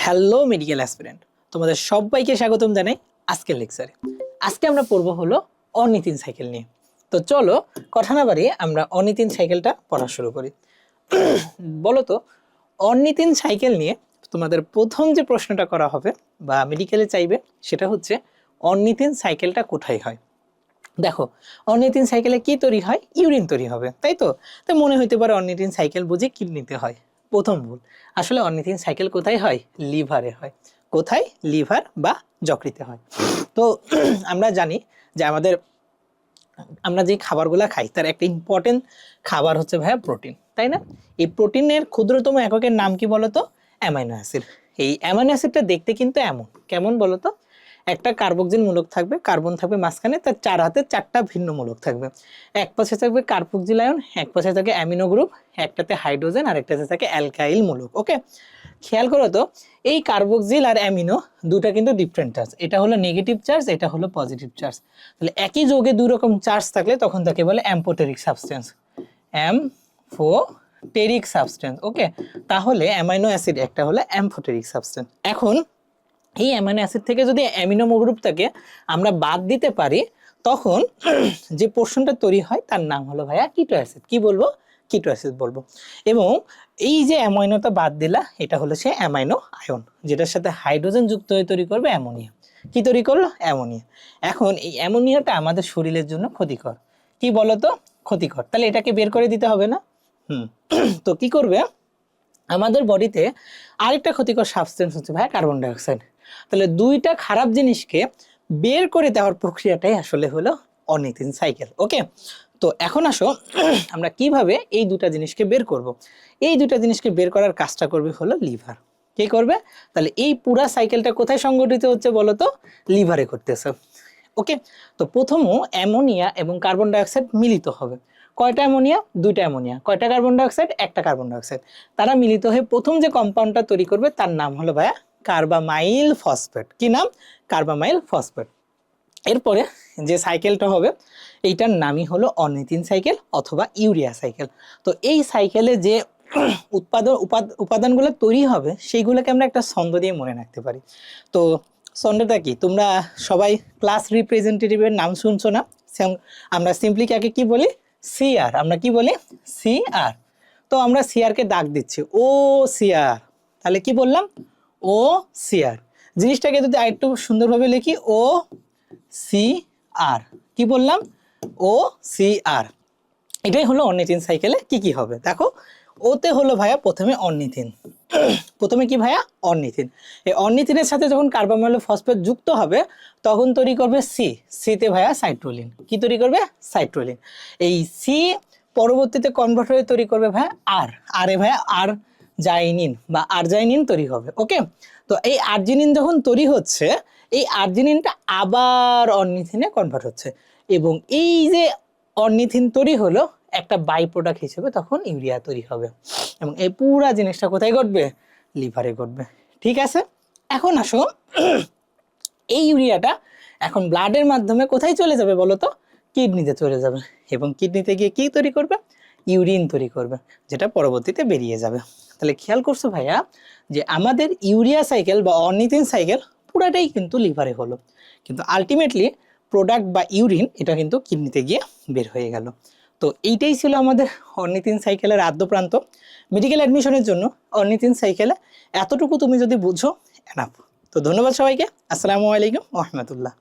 Hello medical aspirant, তোমাদের সবাইকে স্বাগতম জানাই আজকের লেকচারে। আজকে আমরা পড়ব হলো অর্নিথিন সাইকেল নিয়ে। তো চলো কথা না বাড়িয়ে আমরা অর্নিথিন সাইকেলটা পড়া শুরু করি। বলো তো, অর্নিথিন সাইকেল নিয়ে তোমাদের প্রথম যে প্রশ্নটা করা হবে বা মেডিকেলে চাইবে সেটা হচ্ছে অর্নিথিন সাইকেলটা কোথায় হয়। দেখো, অর্নিথিন সাইকেলে কি তৈরি হয়? ইউরিন তৈরি হবে, তাই তো? তো মনে হইতে পারে অর্নিথিন সাইকেল বুঝি কিডনিতে হয়। প্রথম ভুল। আসলে অর্নিথিন সাইকেল কোথায় হয়? লিভারে হয়। কোথায়? লিভার বা যকৃতে হয়। তো আমরা জানি যে আমরা যে খাবারগুলো খাই তার একটা ইম্পর্টেন্ট খাবার হচ্ছে ভাইয়া প্রোটিন, তাই না? এই প্রোটিনের ক্ষুদ্রতম এককের নাম কি বলতো? Amino acid. এই অ্যামাইনো অ্যাসিডটা দেখতে কিন্তু এমন কেমন বলতো? একটা কার্বক্সিল মূলক থাকবে, কার্বন থাকবে মাঝখানে, তার চার হাতে চারটা ভিন্ন মূলক থাকবে। এক পাশে থাকবে কার্বক্সিল আয়ন, এক পাশে থাকে অ্যামিনো গ্রুপ, একটাতে হাইড্রোজেন আর একটাতে থাকে অ্যালকাইল মূলক। ওকে, খেয়াল করো তো, এই কার্বক্সিল আর অ্যামিনো দুটা কিন্তু ডিফারেন্ট চার্জ। এটা হলো নেগেটিভ চার্জ, এটা হলো পজিটিভ চার্জ। তাহলে একই যৌগে দুই রকম চার্জ থাকলে তখন তাকে বলে amphoteric substance. Amphoteric substance. Okay, তাহলে অ্যামাইনো অ্যাসিড একটা হলো অ্যাম্ফোটেরিক সাবস্টেন্স। এখন এই অ্যামাইনো অ্যাসিড থেকে যদি অ্যামিনো গ্রুপটাকে আমরা বাদ দিতে পারি, তখন যে পোর্শনটা তৈরি হয় তার নাম হলো ভাইয়া কিটো অ্যাসিড। কি বলবো? কিটো অ্যাসিড বলবো। এবং এই যে অ্যামাইনোটা বাদ দিলা, এটা হলো সে অ্যামাইনো আয়ন, যেটার সাথে হাইড্রোজেন যুক্ত হয়ে তৈরি করবে অ্যামোনিয়া। কি তৈরি করলো? অ্যামোনিয়া। এখন এই অ্যামোনিয়াটা আমাদের শরীরের জন্য ক্ষতিকর। কি বলতো? ক্ষতিকর। তাহলে এটাকে বের করে দিতে হবে না? তো কি করবে, আমাদের বডিতে আরেকটা ক্ষতিকর সাবস্টেন্স হচ্ছে ভাই কার্বন ডাইঅক্সাইড। তাহলে দুইটা খারাপ জিনিসকে বের করে দেওয়ার প্রক্রিয়াটাই আসলে হলো অর্নিথিন সাইকেল। ওকে, তো এখন আসো আমরা কিভাবে এই দুটা জিনিসকে বের করব। এই দুটা জিনিসকে বের করার কাজটা করবে হলো লিভার। কে করবে? তাহলে এই পুরা সাইকেলটা কোথায় সংগঠিত হচ্ছে বলো তো? লিভারে করতেছে। ওকে, তো প্রথমে অ্যামোনিয়া এবং কার্বন ডাইঅক্সাইড মিলিত হবে। কয়টা অ্যামোনিয়া? দুইটা অ্যামোনিয়া। কয়টা কার্বন ডাইঅক্সাইড? একটা কার্বন ডাইঅক্সাইড। তারা মিলিত হয়ে প্রথম যে কম্পাউন্ডটা তৈরি করবে তার নাম হলো ভাইয়া কার্বামাইল ফসফেট। কি নাম? কার্বামাইল ফসফেট। এরপরে যে সাইকেলটা হবে এইটার নামই হলো অর্নিথিন সাইকেল অথবা ইউরিয়া সাইকেল। তো এই সাইকেলে যে উপাদানগুলো তৈরি হবে সেইগুলোকে আমরা একটা ছন্দ দিয়ে মনে রাখতে পারি। তো ছন্দটা কি? তোমরা সবাই ক্লাস রিপ্রেজেন্টেটিভের নাম শুনছো না? আমরা সিম্পলি কাকে কি বলি? সিআর। আমরা কি বলি? সিআর। তো আমরা সিআরকে ডাক দিচ্ছি, ও সিআর। তাহলে কি বললাম? ও সিআর। জিনিসটাকে যদি আরেকটু সুন্দরভাবে লিখি, ও সি আর। কি বললাম? ও সি আর। এটাই হলো অর্নিথিন সাইকেলে কি কি হবে। দেখো, ওতে হলো ভাইয়া প্রথমে অর্নিথিন। প্রথমে কি ভাইয়া? অর্নিথিন। এই অর্নিথিনের সাথে যখন কার্বামাইল ফসফেট যুক্ত হবে তখন তৈরি করবে সি। সিতে ভাইয়া সাইট্রোলিন। কি তৈরি করবে? সাইট্রোলিন। এই সি পরবর্তীতে কনভার্ট হয়ে তৈরি করবে ভাইয়া আর। আরে ভাইয়া আর জাইনিন বা আরজাইনিন তৈরি হবে। ওকে, তো এই আরজিনিন যখন তৈরি হচ্ছে, এই আরজিনিনটা আবার অর্নিথিনে কনভার্ট হচ্ছে এবং এই যে অর্নিথিন তৈরি হলো একটা বাই প্রোডাক্ট হিসেবে তখন ইউরিয়া তৈরি হবে এবং এই পুরা জিনিসটা কোথায় ঘটবে? লিভারে ঘটবে। ঠিক আছে, এখন আসো এই ইউরিয়াটা এখন ব্লাডের মাধ্যমে কোথায় চলে যাবে বলো তো? কিডনিতে চলে যাবে এবং কিডনিতে গিয়ে কি তৈরি করবে? ইউরিন তৈরি করবে, যেটা পরবর্তীতে বেরিয়ে যাবে। তাহলে খেয়াল করছো ভাইয়া যে আমাদের ইউরিয়া সাইকেল বা অর্নিথিন সাইকেল পুরাটাই কিন্তু লিভারে হলো, কিন্তু আলটিমেটলি প্রোডাক্ট বা ইউরিন এটা কিন্তু কিডনিতে গিয়ে বের হয়ে গেল। তো এইটাই ছিল আমাদের অর্নিথিন সাইকেলের আদ্যপ্রান্ত। মেডিকেল অ্যাডমিশনের জন্য অর্নিথিন সাইকেলে এতটুকু তুমি যদি বুঝো এনাফ। তো ধন্যবাদ সবাইকে। আসসালামু আলাইকুম ওয়া রাহমাতুল্লাহ।